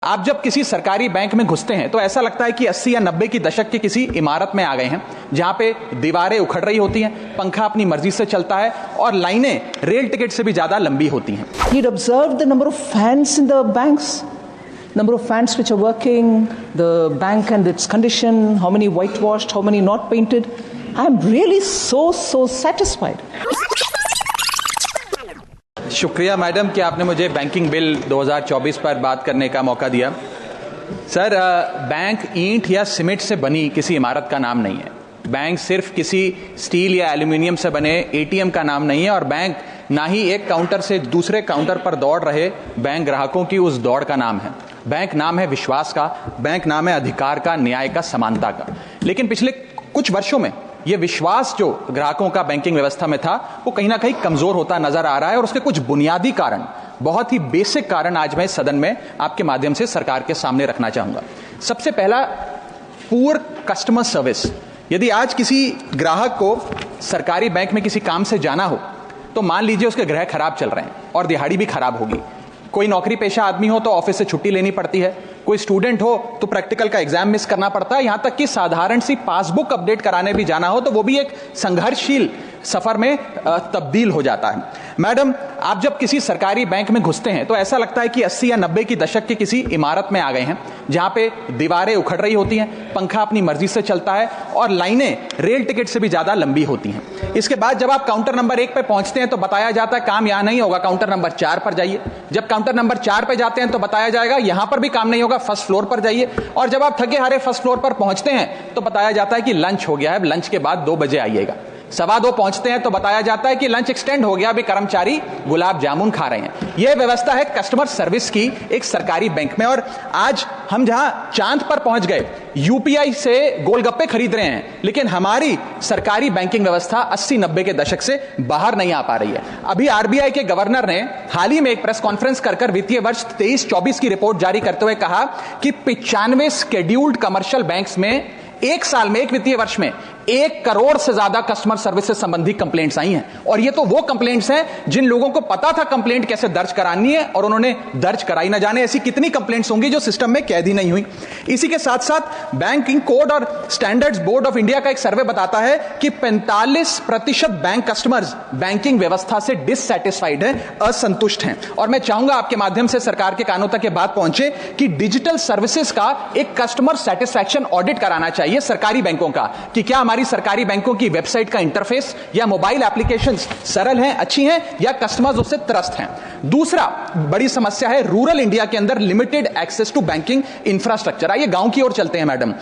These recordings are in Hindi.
आप जब किसी सरकारी बैंक में घुसते हैं तो ऐसा लगता है कि 80 या 90 की दशक के किसी इमारत में आ गए हैं, जहां पे दीवारें उखड़ रही होती हैं, पंखा अपनी मर्जी से चलता है और लाइनें रेल टिकट से भी ज्यादा लंबी होती हैं। You'd observe the number of fans in the banks, number of fans which are working, the bank and its condition, how many whitewashed, how many not painted. I'm really so satisfied. शुक्रिया मैडम कि आपने मुझे बैंकिंग बिल 2024 पर बात करने का मौका दिया। सर, बैंक ईंट या सीमेंट से बनी किसी इमारत का नाम नहीं है। बैंक सिर्फ किसी स्टील या एल्यूमिनियम से बने एटीएम का नाम नहीं है, और बैंक ना ही एक काउंटर से दूसरे काउंटर पर दौड़ रहे बैंक ग्राहकों की उस दौड़ का नाम है। बैंक नाम है विश्वास का, बैंक नाम है अधिकार का, न्याय का, समानता का। लेकिन पिछले कुछ वर्षों में यह विश्वास जो ग्राहकों का बैंकिंग व्यवस्था में था, वो कहीं ना कहीं कमजोर होता नजर आ रहा है, और उसके कुछ बुनियादी कारण, बहुत ही बेसिक कारण आज मैं इस सदन में आपके माध्यम से सरकार के सामने रखना चाहूंगा। सबसे पहला, पुअर कस्टमर सर्विस। यदि आज किसी ग्राहक को सरकारी बैंक में किसी काम से जाना हो, तो मान लीजिए उसके ग्रह खराब चल रहे हैं और दिहाड़ी भी खराब होगी। कोई नौकरी पेशा आदमी हो तो ऑफिस से छुट्टी लेनी पड़ती है, कोई स्टूडेंट हो तो प्रैक्टिकल का एग्जाम मिस करना पड़ता है, यहां तक कि साधारण सी पासबुक अपडेट कराने भी जाना हो तो वो भी एक संघर्षशील सफर में तब्दील हो जाता है। मैडम, आप जब किसी सरकारी बैंक में घुसते हैं तो ऐसा लगता है कि 80 या 90 की दशक के किसी इमारत में आ गए हैं, जहां पे दीवारें उखड़ रही होती हैं, पंखा अपनी मर्जी से चलता है और लाइनें रेल टिकट से भी ज्यादा लंबी होती हैं। इसके बाद जब आप काउंटर नंबर 1 पे पहुंचते हैं तो बताया जाता है काम यहां नहीं होगा, काउंटर नंबर 4 पर जाइए। जब काउंटर नंबर 4 पे जाते हैं तो बताया जाएगा यहां पर भी काम नहीं होगा, फर्स्ट फ्लोर पर जाइए। और जब आप थके हारे फर्स्ट फ्लोर पर पहुंचते हैं तो बताया जाता है कि लंच हो गया है, लंच के बाद 2 बजे आइएगा। 2:15 पहुंचते हैं तो बताया जाता है कि लंच एक्सटेंड हो गया, अभी कर्मचारी गुलाब जामुन खा रहे हैं। यह व्यवस्था है कस्टमर सर्विस की एक सरकारी बैंक में। और आज हम जहां चांद पर पहुंच गए, यूपीआई से गोलगप्पे खरीद रहे हैं, लेकिन हमारी सरकारी बैंकिंग व्यवस्था 80-90 के दशक से बाहर नहीं आ पा रही है। अभी आरबीआई के गवर्नर ने हाल ही में एक प्रेस कॉन्फ्रेंस कर वित्तीय वर्ष 23-24 की रिपोर्ट जारी करते हुए कहा कि 95 शेड्यूल्ड कमर्शियल बैंक्स में एक साल में, एक वित्तीय वर्ष में 1 करोड़ से ज्यादा कस्टमर सर्विस से संबंधित कंप्लेंट्स आई हैं। और ये तो वो कंप्लेंट्स हैं जिन लोगों को पता था कंप्लेंट कैसे दर्ज करानी है और उन्होंने दर्ज कराई। ना जाने ऐसी कितनी कंप्लेंट्स होंगी जो सिस्टम में कैद ही नहीं हुई। इसी के साथ साथ बैंकिंग कोड और स्टैंडर्ड्स बोर्ड ऑफ इंडिया का एक सर्वे बताता है कि 45% बैंक कस्टमर्स बैंकिंग व्यवस्था से डिससैटिस्फाइड है, असंतुष्ट हैं। और मैं चाहूंगा आपके माध्यम से सरकार के कानों तक ये बात पहुंचे कि डिजिटल सर्विसेज का एक कस्टमर सेटिस्फैक्शन ऑडिट कराना चाहिए सरकारी बैंकों का, कि क्या हमारी सरकारी बैंकों की वेबसाइट का इंटरफेस या मोबाइल एप्लीकेशंस सरल हैं, अच्छी हैं, या कस्टमर्स उससे त्रस्त हैं। दूसरा बड़ी समस्या है रूरल इंडिया के अंदर limited access to banking infrastructure. आइए गांव की ओर चलते हैं। मैडम,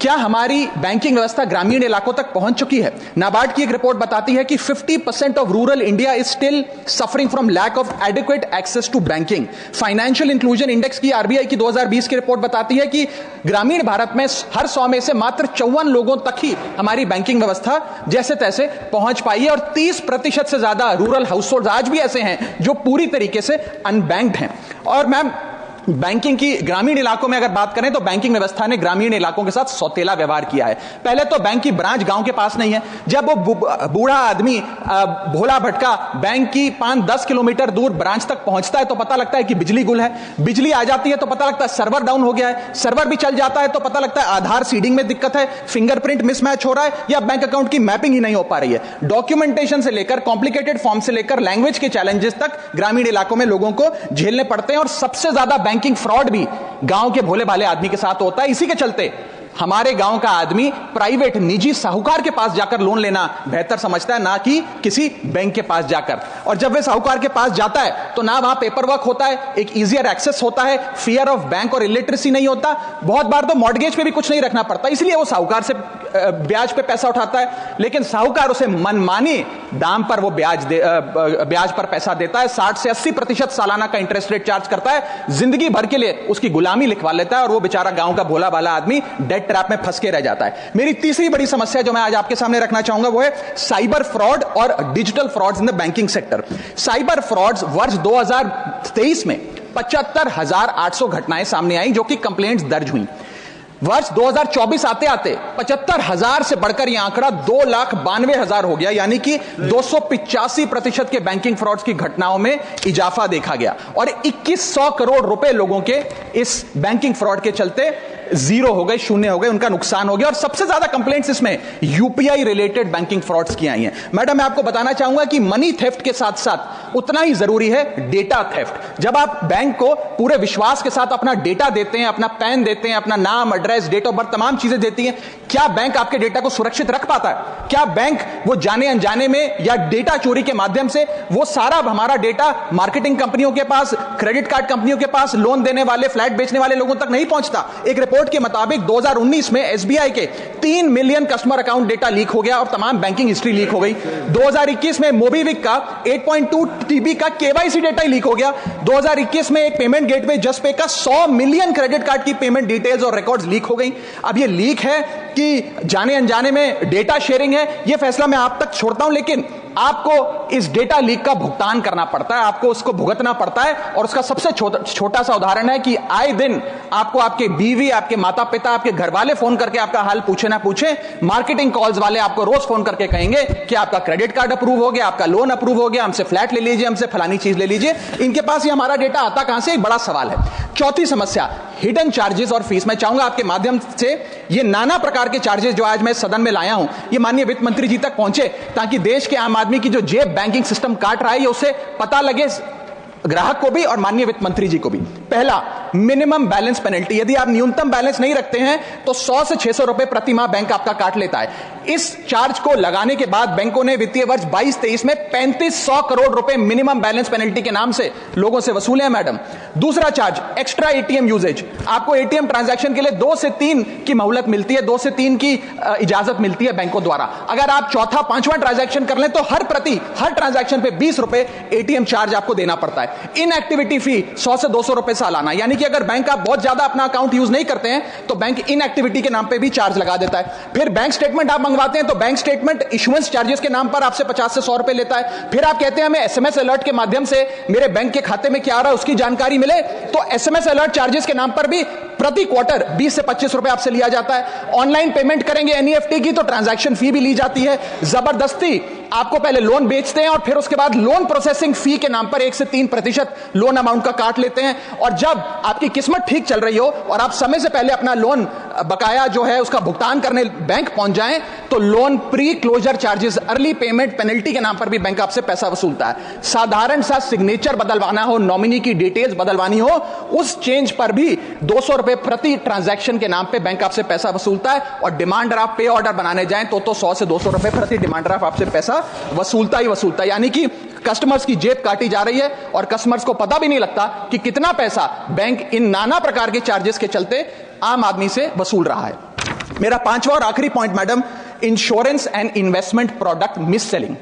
क्या हमारी बैंकिंग व्यवस्था ग्रामीण इलाकों तक पहुंच चुकी है? नाबार्ड की एक रिपोर्ट बताती है कि 50% of rural India is still suffering from lack of adequate access to banking. Financial inclusion index की आरबीआई की 2020 की रिपोर्ट बताती है कि ग्रामीण भारत में हर 100 में से मात्र 54 लोगों तक ही हमारी बैंकिंग व्यवस्था जैसे तैसे पहुंच पाई है, और 30% से ज्यादा रूरल हाउसहोल्ड आज भी ऐसे हैं जो पूरी तरीके से अनबैंक्ड हैं। और मैम, बैंकिंग की ग्रामीण इलाकों में अगर बात करें तो बैंकिंग व्यवस्था ने ग्रामीण इलाकों के साथ सौतेला व्यवहार किया है। पहले तो बैंक की ब्रांच गांव के पास नहीं है। जब वो बूढ़ा आदमी भोला भटका बैंक की 5-10 किलोमीटर दूर ब्रांच तक पहुंचता है तो पता लगता है कि बिजली गुल है। बिजली आ जाती है तो पता लगता है सर्वर डाउन हो गया है। सर्वर भी चल जाता है तो पता लगता है आधार सीडिंग में दिक्कत है, फिंगरप्रिंट मिसमैच हो रहा है, या बैंक अकाउंट की मैपिंग ही नहीं हो पा रही है। डॉक्यूमेंटेशन से लेकर कॉम्प्लिकेटेड फॉर्म से लेकर लैंग्वेज के चैलेंजेस तक ग्रामीण इलाकों में लोगों को झेलने पड़ते हैं, और सबसे ज्यादा बैंकिंग फ्रॉड भी गांव के भोले भाले आदमी के साथ होता है। इसी के चलते हमारे गांव का आदमी प्राइवेट निजी साहूकार के पास जाकर लोन लेना बेहतर समझता है, ना कि किसी बैंक के पास जाकर। और जब वे साहूकार के पास जाता है तो ना वहां पेपर वर्क होता है, एक इजियर एक्सेस होता है, फियर ऑफ बैंक और इलिटरेसी नहीं होता, बहुत बार तो मॉर्गेज पे भी कुछ नहीं रखना पड़ता, इसलिए वो साहूकार से ब्याज पे पैसा उठाता है। लेकिन साहूकार उसे मनमानी दाम पर वो ब्याज पर पैसा देता है, 60 से 80% सालाना का इंटरेस्ट रेट चार्ज करता है, जिंदगी भर के लिए उसकी गुलामी लिखवा लेता है, और वो बेचारा गांव का भोला भाला आदमी डेट ट्रैप में फंस के रह जाता है। मेरी तीसरी बड़ी समस्या जो मैं आज आपके सामने रखना चाहूंगा वो है साइबर फ्रॉड और digital frauds in the banking sector. Cyber frauds वर्ष 2023 में 75,800 घटनाएं सामने आई जो कि कंप्लेंट्स दर्ज हुई। वर्ष 2024 आते आते 75,000 से बढ़कर यह आंकड़ा 2,92,000 हो गया, यानी कि 285% के बैंकिंग फ्रॉड्स की घटनाओं में इजाफा देखा गया और 2100 करोड़ रुपए लोगों के इस बैंकिंग फ्रॉड के चलते जीरो हो गए, शून्य हो गए, उनका नुकसान हो गया। और सबसे ज्यादा कंप्लेंट्स इसमें यूपीआई रिलेटेड बैंकिंग फ्रॉड्स की आई हैं। मैडम, मैं आपको बताना चाहूंगा कि मनी थेफ्ट के साथ साथ उतना ही जरूरी है डेटा थेफ्ट। जब आप बैंक को पूरे विश्वास के साथ अपना डेटा देते हैं, अपना पैन देते हैं, अपना नाम, एड्रेस, डेट ऑफ बर्थ, तमाम चीजें देती हैं, क्या बैंक आपके डेटा को सुरक्षित रख पाता है? क्या बैंक वो जाने अनजाने में या डेटा चोरी के माध्यम से वो सारा हमारा डेटा मार्केटिंग कंपनियों के पास, क्रेडिट कार्ड कंपनियों के पास, लोन देने वाले, फ्लैट बेचने वाले लोगों तक नहीं पहुंचता? एक रिपोर्ट के मुताबिक 2019 में एसबीआई के 3 million customer account data leak हो गया और तमाम बैंकिंग हिस्ट्री लीक हो गई। 2021 में मोबीविक का 8.2 टीबी का केवाईसी डेटा ही लीक हो गया। 2021 में एक पेमेंट गेटवे जस्पे का 100 मिलियन क्रेडिट कार्ड की पेमेंट डिटेल्स और रिकॉर्ड्स लीक हो गई। अब ये लीक है कि जाने अनजाने में डेटा शेयरिंग है, ये फैसला मैं आप तक छोड़ता हूं, लेकिन आपको इस डेटा लीक का भुगतान करना पड़ता है, आपको उसको भुगतना पड़ता है। और उसका सबसे छोटा सा उदाहरण है कि आए दिन आपको आपके बीवी, आपके माता पिता, आपके घर वाले फोन करके आपका हाल पूछे ना पूछे, मार्केटिंग कॉल्स वाले आपको रोज फोन करके कहेंगे कि आपका क्रेडिट कार्ड अप्रूव हो गया, आपका लोन अप्रूव हो गया, हमसे फ्लैट ले लीजिए, हमसे फलानी चीज ले लीजिए। इनके पास ये हमारा डेटा आता कहां से, एक बड़ा सवाल है। चौथी समस्या, हिडन चार्जेस और फीस। मैं चाहूंगा आपके माध्यम से ये नाना प्रकार के चार्जेस जो आज मैं सदन में लाया हूं, ये माननीय वित्त मंत्री जी तक पहुंचे, ताकि देश के आम आदमी की जो जेब बैंकिंग सिस्टम काट रहा है, ये उसे पता लगे, ग्राहक को भी और माननीय वित्त मंत्री जी को भी। पहला, मिनिमम बैलेंस पेनल्टी। यदि आप न्यूनतम बैलेंस नहीं रखते हैं तो 100 से 600 रुपए प्रति माह बैंक आपका काट लेता है। इस चार्ज को लगाने के बाद बैंकों ने वित्तीय वर्ष 22-23 में 3500 करोड़ रुपए मिनिमम बैलेंस पेनल्टी के नाम से लोगों से वसूले हैं। मैडम, दूसरा चार्ज, एक्स्ट्रा एटीएम यूजेज। आपको एटीएम ट्रांजैक्शन के लिए 2 से 3 की मोहलत मिलती है, 2 से 3 की इजाजत मिलती है बैंकों द्वारा। अगर आप चौथा, पांचवा ट्रांजैक्शन कर लें तो हर ट्रांजैक्शन पे 20 रुपए एटीएम चार्ज आपको देना पड़ता है। इनएक्टिविटी फी 100 से 200 रुपए सालाना, यानी कि अगर बैंक आप बहुत ज्यादा अपना अकाउंट यूज नहीं करते हैं तो बैंक इनएक्टिविटी के नाम पे भी चार्ज लगा देता है। फिर बैंक स्टेटमेंट आप मंगवाते हैं तो बैंक स्टेटमेंट इशुएंस चार्जेस के नाम पर आपसे 50 से 100 रुपए लेता है। फिर आप कहते हैं हमें एसएमएस अलर्ट के माध्यम से मेरे बैंक के खाते में क्या आ रहा है उसकी जानकारी मिले, तो एसएमएस अलर्ट चार्जेस के नाम पर भी प्रति क्वार्टर 20 से 25 रुपए आपसे लिया जाता है। ऑनलाइन पेमेंट करेंगे एनईएफटी की तो ट्रांजैक्शन फी भी ली जाती है। जबरदस्ती आपको पहले लोन बेचते हैं और फिर उसके बाद लोन प्रोसेसिंग फी के नाम पर 1 से 3% लोन अमाउंट का काट लेते हैं। और जब आपकी किस्मत ठीक चल रही हो और आप समय से पहले अपना लोन बकाया जो है उसका भुगतान करने बैंक पहुंच जाएं तो loan pre closure charges, early payment penalty के नाम पर भी बैंक आपसे पैसा वसूलता है। साधारण सा सिग्नेचर बदलवाना हो, नॉमिनी की डिटेल्स बदलवानी हो, उस चेंज पर भी 200 रुपए प्रति ट्रांजैक्शन के नाम पे बैंक आपसे पैसा वसूलता है। और डिमांड ड्राफ्ट, पे ऑर्डर बनाने जाएं तो 100 से 200 रुपए प्रति डिमांड ड्राफ्ट आपसे पैसा वसूलता ही वसूलता है। यानी कि कस्टमर्स की जेब काटी जा रही है और कस्टमर्स को पता भी नहीं लगता कि कितना पैसा बैंक इन नाना प्रकार के चार्जेस के चलते आम आदमी से वसूल रहा है। मेरा पांचवा और आखिरी point madam, insurance and investment product miss selling.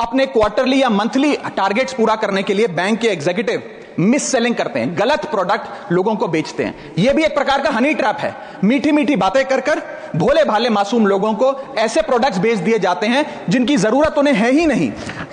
अपने क्वार्टरली या मंथली टारगेट्स पूरा करने के लिए बैंक के एग्जीक्यूटिव मिस सेलिंग करते हैं, गलत प्रोडक्ट लोगों को बेचते हैं। यह भी एक प्रकार का हनी ट्रैप है। मीठी मीठी बातें कर कर भोले भाले मासूम लोगों को ऐसे प्रोडक्ट्स बेच दिए जाते हैं जिनकी जरूरत उन्हें है ही नहीं।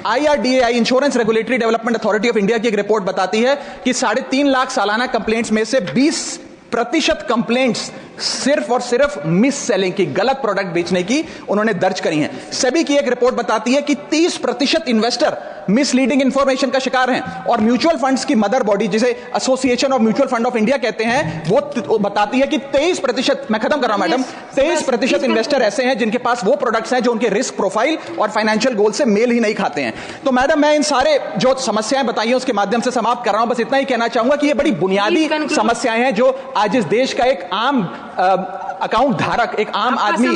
IRDAI, insurance regulatory development authority of India की एक रिपोर्ट बताती है कि 3.5 लाख सालाना कंप्लेंट्स में से 20% कंप्लेंट्स सिर्फ और सिर्फ मिस सेलिंग की, गलत प्रोडक्ट बेचने की उन्होंने दर्ज करी हैं। सेबी की एक रिपोर्ट बताती है कि 30% इन्वेस्टर मिसलीडिंग इंफॉर्मेशन का शिकार हैं। और म्यूचुअल फंड्स की मदर बॉडी, जिसे association of mutual fund of India कहते हैं, वो बताती है कि 23%, मैं खत्म कर रहा हूं मैडम, 23% इन्वेस्टर ऐसे हैं जिनके पास वो प्रोडक्ट्स हैं जो उनके रिस्क प्रोफाइल और फाइनेंशियल गोल से मेल ही नहीं खाते हैं। तो मैडम, मैं इन सारे जो समस्याएं बताई हैं उसके माध्यम से समाप्त कर रहा हूं। बस इतना ही कहना चाहूंगा कि ये बड़ी बुनियादी समस्याएं हैं जो आज इस देश का एक आम अकाउंट धारक, एक आम आदमी।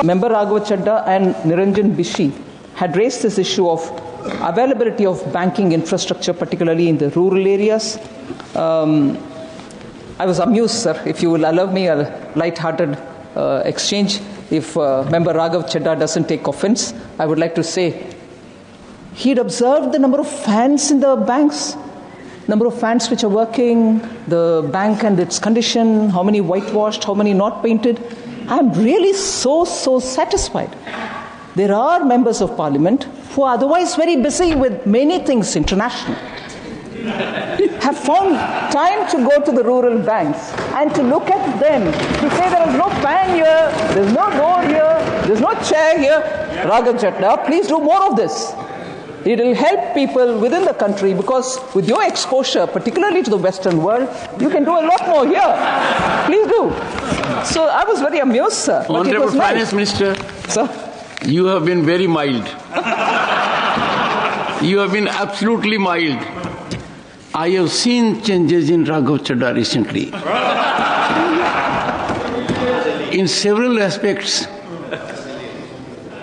Member Raghav Chadda and Niranjan Bishi had raised this issue of availability of banking infrastructure, particularly in the rural areas. I was amused, sir, if you will allow me a light-hearted exchange. If Member Raghav Chadda doesn't take offense, I would like to say he'd observed the number of fans in the banks, number of fans which are working, the bank and its condition, how many whitewashed, how many not painted. I'm really so satisfied. There are members of parliament who are otherwise very busy with many things international. have found time to go to the rural banks and to look at them, to say there is no fan here, there's no door here, there's no chair here. Raghav Chatna, please do more of this. It will help people within the country because with your exposure, particularly to the Western world, you can do a lot more here. Please do. So I was very amused, sir. Honorable Finance Minister, Sir? you have been very mild. You have been absolutely mild. I have seen changes in Raghav Chadha recently. In several aspects,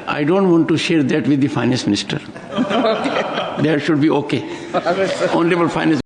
I don't want to share that with the Finance Minister. That should be okay. Honorable Finance